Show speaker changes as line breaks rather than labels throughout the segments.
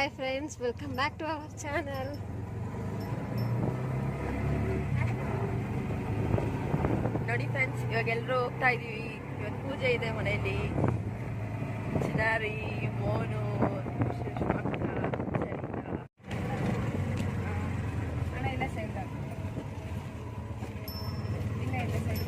Hi friends, welcome back to our channel.
ನೋಡಿ friends, ಇವಾಗ ಎಲ್ಲರೂ ಹೋಗ್ತಾ ಇದೀವಿ. ಇವತ್ತು ಪೂಜೆ ಇದೆ ಮನೆಯಲ್ಲಿ. ಚಿನಾರಿ, ಮೋನು, ಅಕ್ಕ,
ಅಣ್ಣ ಇಲ್ಲ ಸೈಡ್ ಇಲ್ಲ ಇಲ್ಲ ಸೈಡ್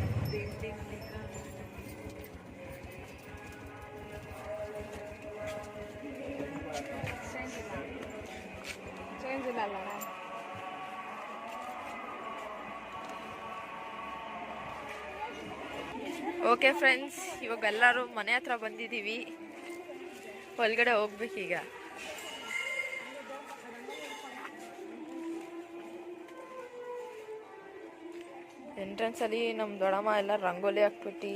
ಚೇಂಜ್ ಇಲ್ಲ ಅಲ್ಲ ಅಣ್ಣ.
ಓಕೆ ಫ್ರೆಂಡ್ಸ್, ಇವಾಗ ಎಲ್ಲರೂ ಮನೆ ಹತ್ರ ಬಂದಿದ್ದೀವಿ. ಒಳಗಡೆ ಹೋಗ್ಬೇಕೀಗ. ಎಂಟ್ರೆನ್ಸ್ ಅಲ್ಲಿ ನಮ್ಮ ದೊಡ್ಡಮ್ಮ ಎಲ್ಲ ರಂಗೋಲಿ ಹಾಕ್ಬಿಟ್ಟು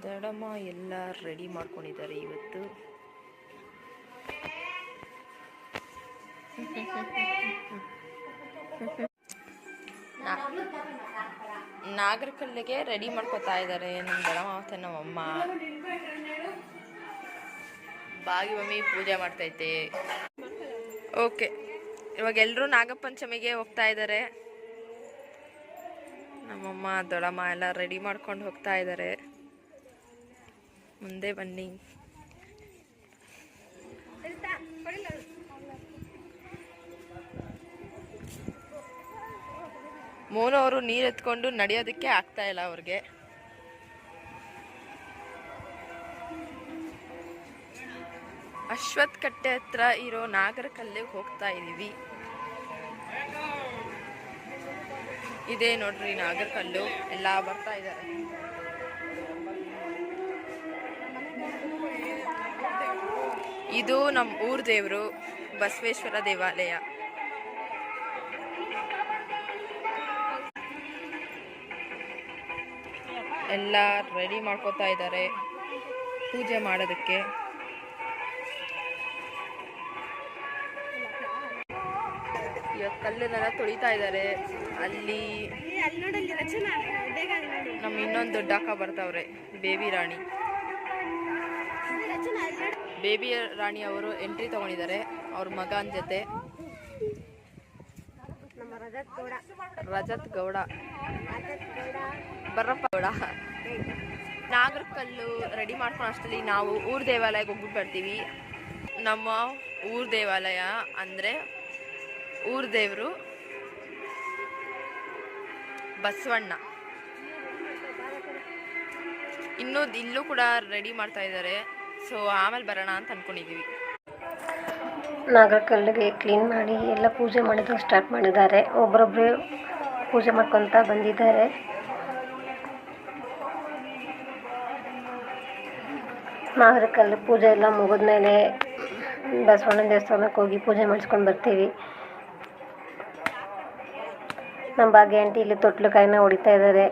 ದೊಡ್ಡಮ್ಮ ಎಲ್ಲ ರೆಡಿ ಮಾಡ್ಕೊಂಡಿದ್ದಾರೆ ಇವತ್ತು. ನಾಗರಕಲ್ಲಿಗೆ ರೆಡಿ ಮಾಡ್ಕೊತಾ ಇದ್ದಾರೆ ನಮ್ಮ ದೊಡ್ಡಮ್ಮ ಮತ್ತೆ ನಮ್ಮಮ್ಮ. ಬಾಗಿ ಮಮ್ಮಿ ಪೂಜೆ ಮಾಡ್ತೈತೆ. ಓಕೆ, ಇವಾಗ ಎಲ್ಲರೂ ನಾಗಪಂಚಮಿಗೆ ಹೋಗ್ತಾ ಇದ್ದಾರೆ. ನಮ್ಮಮ್ಮ ದೊಡ್ಡಮ್ಮ ಎಲ್ಲ ರೆಡಿ ಮಾಡ್ಕೊಂಡು ಹೋಗ್ತಾ ಇದ್ದಾರೆ. ಮುಂದೆ ಬನ್ನಿ. ಮೋನು ಅವರು ನೀರು ಎತ್ಕೊಂಡು ನಡೆಯೋದಕ್ಕೆ ಆಗ್ತಾ ಇಲ್ಲ ಅವ್ರಿಗೆ. ಅಶ್ವತ್ಥ ಕಟ್ಟೆ ಹತ್ರ ಇರೋ ನಾಗರಕಲ್ಲಿಗೆ ಹೋಗ್ತಾ ಇದೀವಿ. ಇದೇ ನೋಡ್ರಿ ನಾಗರಕಲ್ಲು, ಎಲ್ಲ ಬರ್ತಾ ಇದ್ದಾರೆ. ಇದು ನಮ್ಮ ಊರ್ ದೇವರು ಬಸವೇಶ್ವರ ದೇವಾಲಯ. ಎಲ್ಲ ರೆಡಿ ಮಾಡ್ಕೋತಾ ಇದ್ದಾರೆ ಪೂಜೆ ಮಾಡೋದಕ್ಕೆ. ಇವತ್ತು ಕಲ್ಲನ್ನೆಲ್ಲ ತೊಳಿತಾ ಇದ್ದಾರೆ. ಅಲ್ಲಿ ನಮ್ಮ ಇನ್ನೊಂದು ದೊಡ್ಡ ಅಕ್ಕ ಬರ್ತಾವ್ರೆ, ಬೇಬಿ ರಾಣಿ. ಬೇಬಿ ರಾಣಿ ಅವರು ಎಂಟ್ರಿ ತಗೊಂಡಿದ್ದಾರೆ ಅವ್ರ ಮಗನ ಜೊತೆ. ರಜತ್ ಗೌಡ, ಬರಪ್ಪ ಗೌಡ. ನಾಗರಕಲ್ಲು ರೆಡಿ ಮಾಡ್ಕೊಂಡು ಅಷ್ಟರಲ್ಲಿ ನಾವು ಊರ್ ದೇವಾಲಯಕ್ಕೆ ಹೋಗ್ಬಿಟ್ಟು ಬರ್ತೀವಿ. ನಮ್ಮ ಊರ್ ದೇವಾಲಯ ಅಂದರೆ ಊರ್ ದೇವರು ಬಸವಣ್ಣ. ಇಲ್ಲೂ ಕೂಡ ರೆಡಿ ಮಾಡ್ತಾ ಇದ್ದಾರೆ. ಸೊ ಆಮೇಲೆ ಬರೋಣ ಅಂತ ಅಂದ್ಕೊಂಡಿದ್ದೀವಿ.
ನಾಗರಕಲ್ಲಿಗೆ ಕ್ಲೀನ್ ಮಾಡಿ ಎಲ್ಲ ಪೂಜೆ ಮಾಡೋದು ಸ್ಟಾರ್ಟ್ ಮಾಡಿದ್ದಾರೆ. ಒಬ್ಬರೊಬ್ಬರು ಪೂಜೆ ಮಾಡ್ಕೊತ ಬಂದಿದ್ದಾರೆ. ನಾಗರಕಲ್ಲು ಪೂಜೆ ಎಲ್ಲ ಮುಗಿದ್ಮೇಲೆ ಬಸವಣ್ಣನ ದೇವಸ್ಥಾನಕ್ಕೆ ಹೋಗಿ ಪೂಜೆ ಮಾಡಿಸ್ಕೊಂಡು ಬರ್ತೀವಿ. ನಮ್ಮ ಭಾಗ್ಯ ಆಂಟಿ ಇಲ್ಲಿ ತೊಟ್ಲುಕಾಯಿನ ಹೊಡಿತಾ ಇದ್ದಾರೆ.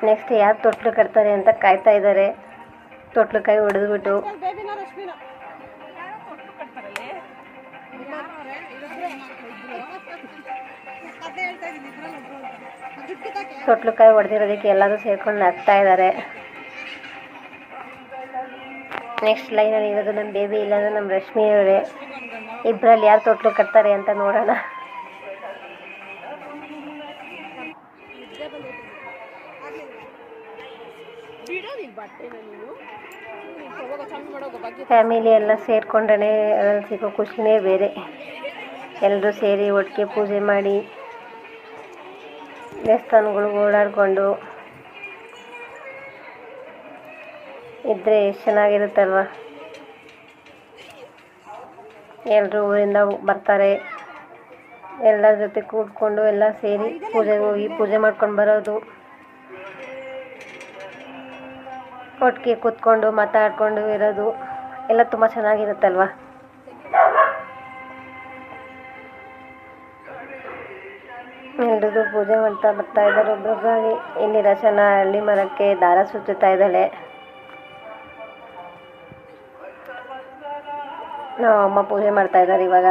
ನೆಕ್ಸ್ಟ್ ಯಾರು ತೊಟ್ಲು ಕಟ್ತಾರೆ ಅಂತ ಕಾಯ್ತಾ ಇದ್ದಾರೆ. ತೊಟ್ಲುಕಾಯಿ ಹೊಡೆದ್ಬಿಟ್ಟು ತೊಟ್ಲುಕಾಯಿ ಹೊಡೆದಿರೋದಕ್ಕೆ ಎಲ್ಲರೂ ಸೇರ್ಕೊಂಡು ನಗ್ತಾ ಇದ್ದಾರೆ. ನೆಕ್ಸ್ಟ್ ಲೈನಲ್ಲಿ ಇರೋದು ನಮ್ಮ ಬೇಬಿ, ಇಲ್ಲಾಂದ್ರೆ ನಮ್ಮ ರಶ್ಮಿ ಅವರೇ. ಇಬ್ಬರಲ್ಲಿ ಯಾರು ತೊಟ್ಲು ಕಟ್ತಾರೆ ಅಂತ ನೋಡೋಣ. ಫ್ಯಾಮಿಲಿ ಎಲ್ಲ ಸೇರ್ಕೊಂಡ್ರೆ ಅದ್ರಲ್ಲಿ ಸಿಗೋ ಖುಷಿನೇ ಬೇರೆ. ಎಲ್ಲರೂ ಸೇರಿ ಒಟ್ಟಿಗೆ ಪೂಜೆ ಮಾಡಿ ದೇವಸ್ಥಾನಗಳಿಗೆ ಓಡಾಡಿಕೊಂಡು ಇದ್ದರೆ ಎಷ್ಟು ಚೆನ್ನಾಗಿರುತ್ತಲ್ವ. ಎಲ್ಲರೂ ಊರಿಂದ ಬರ್ತಾರೆ, ಎಲ್ಲರ ಜೊತೆ ಕೂತ್ಕೊಂಡು ಎಲ್ಲ ಸೇರಿ ಪೂಜೆಗೆ ಹೋಗಿ ಪೂಜೆ ಮಾಡ್ಕೊಂಡು ಬರೋದು. ಒಟ್ಟಿಗೆ ಕೂತ್ಕೊಂಡು ಮಾತಾಡ್ಕೊಂಡು ಇರೋದು ಎಲ್ಲ ತುಂಬ ಚೆನ್ನಾಗಿರುತ್ತಲ್ವ. ಎಲ್ಲರೂ ಪೂಜೆ ಮಾಡ್ತಾ ಬರ್ತಾ ಇದ್ದಾರೆ ಒಬ್ಬೊಬ್ಬರಾಗಿ. ಇಲ್ಲಿ ರಚನಾ ಹಳ್ಳಿ ಮರಕ್ಕೆ ದಾರ ಸುತ್ತುತ್ತಾ ಇದ್ದಾಳೆ. ನಮ್ಮ ಅಮ್ಮ ಪೂಜೆ ಮಾಡ್ತಾ ಇದ್ದಾರೆ ಇವಾಗ.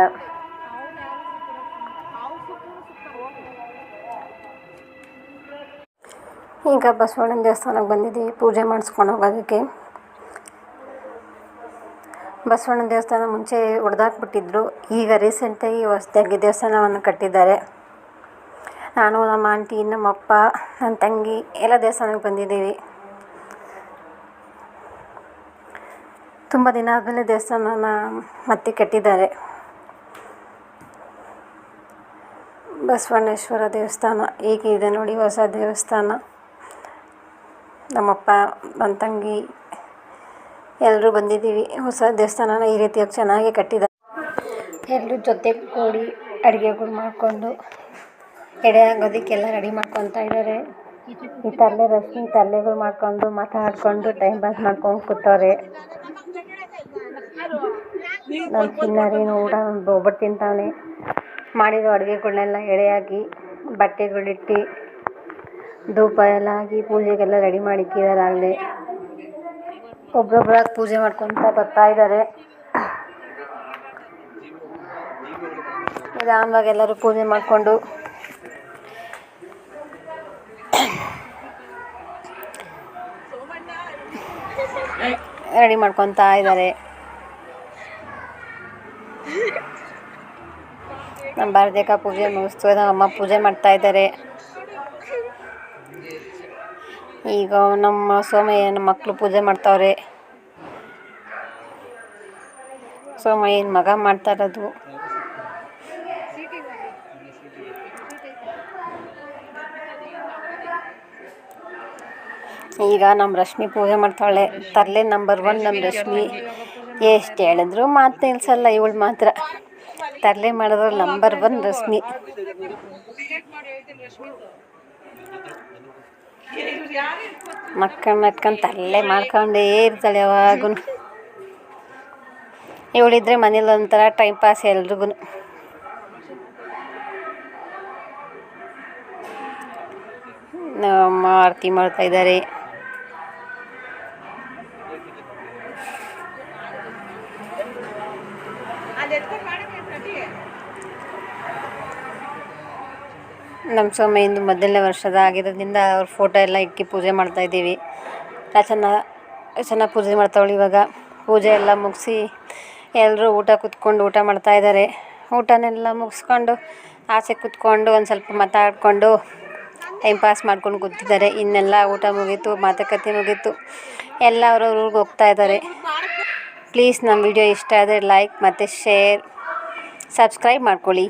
ಈಗ ಬಸವಣ್ಣನ ದೇವಸ್ಥಾನಕ್ಕೆ ಬಂದಿದ್ದೀವಿ ಪೂಜೆ ಮಾಡಿಸ್ಕೊಂಡು ಹೋಗೋದಕ್ಕೆ. ಬಸವಣ್ಣನ ದೇವಸ್ಥಾನ ಮುಂಚೆ ಹೊಡೆದಾಕ್ಬಿಟ್ಟಿದ್ರು, ಈಗ ರೀಸೆಂಟಾಗಿ ಹೊಸದಾಗಿ ದೇವಸ್ಥಾನವನ್ನು ಕಟ್ಟಿದ್ದಾರೆ. ನಾನು, ನಮ್ಮ ಆಂಟಿ, ನಮ್ಮಪ್ಪ, ನನ್ನ ತಂಗಿ ಎಲ್ಲ ದೇವಸ್ಥಾನಕ್ಕೆ ಬಂದಿದ್ದೀವಿ. ತುಂಬ ದಿನ ಆದಮೇಲೆ ದೇವಸ್ಥಾನನ ಮತ್ತೆ ಕಟ್ಟಿದ್ದಾರೆ. ಬಸವಣ್ಣೇಶ್ವರ ದೇವಸ್ಥಾನ ಹೀಗಿದೆ ನೋಡಿ, ಹೊಸ ದೇವಸ್ಥಾನ. ನಮ್ಮಪ್ಪ, ನನ್ನ ತಂಗಿ ಎಲ್ಲರೂ ಬಂದಿದ್ದೀವಿ. ಹೊಸ ದೇವಸ್ಥಾನನ ಈ ರೀತಿಯಾಗಿ ಚೆನ್ನಾಗಿ ಕಟ್ಟಿದ್ದಾರೆ. ಎಲ್ಲರೂ ಜೊತೆ ಕೂಡಿ ಅಡುಗೆಗಳು ಮಾಡಿಕೊಂಡು ಎಡೆ ಆಗೋದಕ್ಕೆಲ್ಲ ರೆಡಿ ಮಾಡ್ಕೊತಾ ಇದ್ದಾರೆ. ಈ ತರಲೆ ರಶ್ಮಿ ತರಲೆಗಳು ಮಾಡ್ಕೊಂಡು ಮಾತಾಡ್ಕೊಂಡು ಟೈಮ್ ಪಾಸ್ ಮಾಡ್ಕೊಂಡು ಕೂತವ್ರೆ. ನಮ್ಮ ಚಿನ್ನಾರೇನು ಊಟ ಒಬ್ಬಟ್ಟು ತಿಂತಾವನೆ. ಮಾಡಿರೋ ಅಡುಗೆಗಳನ್ನೆಲ್ಲ ಎಡೆಯಾಗಿ ಬಟ್ಟೆಗಳಿಟ್ಟು ಧೂಪ ಎಲ್ಲ ಆಗಿ ಪೂಜೆಗೆಲ್ಲ ರೆಡಿ ಮಾಡಿಕ್ಕಿದ್ದಾರೆ. ಆಗಲೇ ಒಬ್ರೊಬ್ಬರಾಗಿ ಪೂಜೆ ಮಾಡ್ಕೊತ ಬರ್ತಾ ಇದ್ದಾರೆ. ನಿಧಾನವಾಗಿ ಎಲ್ಲರೂ ಪೂಜೆ ಮಾಡಿಕೊಂಡು ರೆಡಿ ಮಾಡ್ಕೊತಾ ಇದ್ದಾರೆ. ನಮ್ಮ ಭಾರತಿಕ ಪೂಜೆ ಮುಗಿಸ್ತು, ನಮ್ಮ ಅಮ್ಮ ಪೂಜೆ ಮಾಡ್ತಾ ಇದ್ದಾರೆ. ಈಗ ನಮ್ಮ ಸೋಮಯ್ಯನ ಮಕ್ಕಳು ಪೂಜೆ ಮಾಡ್ತಾವ್ರೆ. ಸೋಮಯ್ಯನ ಮಗ ಮಾಡ್ತಾ ಇರೋದು. ಈಗ ನಮ್ಮ ರಶ್ಮಿ ಪೂಜೆ ಮಾಡ್ತಾಳೆ. ತರಲೆ ನಂಬರ್ 1 ನಮ್ಮ ರಶ್ಮಿ. ಎಷ್ಟು ಹೇಳಿದ್ರು ಮಾತು ನಿಲ್ಸಲ್ಲ ಇವಳು ಮಾತ್ರ. ತರಲೆ ಮಾಡಿದ್ರೆ ನಂಬರ್ 1 ರಶ್ಮಿ. ನಟ್ಕೊಂಡು ತರಲೆ ಮಾಡ್ಕೊಂಡೇ ಇರ್ತಾಳೆ ಯಾವಾಗೂ. ಇವಳಿದ್ರೆ ಮನೇಲಿ ಒಂಥರ ಟೈಮ್ ಪಾಸ್ ಎಲ್ರಿಗೂ. ನಮ್ಮ ಆರತಿ ಮಾಡ್ತಾ ಇದ್ದಾರೆ. ನಮ್ಮ ಸೋಮಯ್ಯಂದು ಮೊದಲನೇ ವರ್ಷದ ಆಗಿರೋದ್ರಿಂದ ಅವ್ರ ಫೋಟೋ ಎಲ್ಲ ಇಕ್ಕಿ ಪೂಜೆ ಮಾಡ್ತಾಯಿದ್ದೀವಿ. ಚೆನ್ನಾಗಿ ಪೂಜೆ ಮಾಡ್ತಾವಳು. ಇವಾಗ ಪೂಜೆ ಎಲ್ಲ ಮುಗಿಸಿ ಎಲ್ಲರೂ ಕೂತ್ಕೊಂಡು ಊಟ ಮಾಡ್ತಾಯಿದ್ದಾರೆ. ಊಟನೆಲ್ಲ ಮುಗಿಸ್ಕೊಂಡು ಆಚೆ ಕೂತ್ಕೊಂಡು ಒಂದು ಸ್ವಲ್ಪ ಮಾತಾಡಿಕೊಂಡು ಟೈಮ್ ಪಾಸ್ ಮಾಡ್ಕೊಂಡು ಕೂತಿದ್ದಾರೆ. ಇನ್ನೆಲ್ಲ ಊಟ ಮುಗೀತು, ಮಾತುಕತೆ ಮುಗೀತು, ಎಲ್ಲ ಅವ್ರವ್ರ ಊರಿಗೆ ಹೋಗ್ತಾ ಇದ್ದಾರೆ. ಪ್ಲೀಸ್ ನಮ್ಮ ವಿಡಿಯೋ ಇಷ್ಟ ಆದರೆ ಲೈಕ್ ಮತ್ತು ಶೇರ್, ಸಬ್ಸ್ಕ್ರೈಬ್ ಮಾಡ್ಕೊಳ್ಳಿ.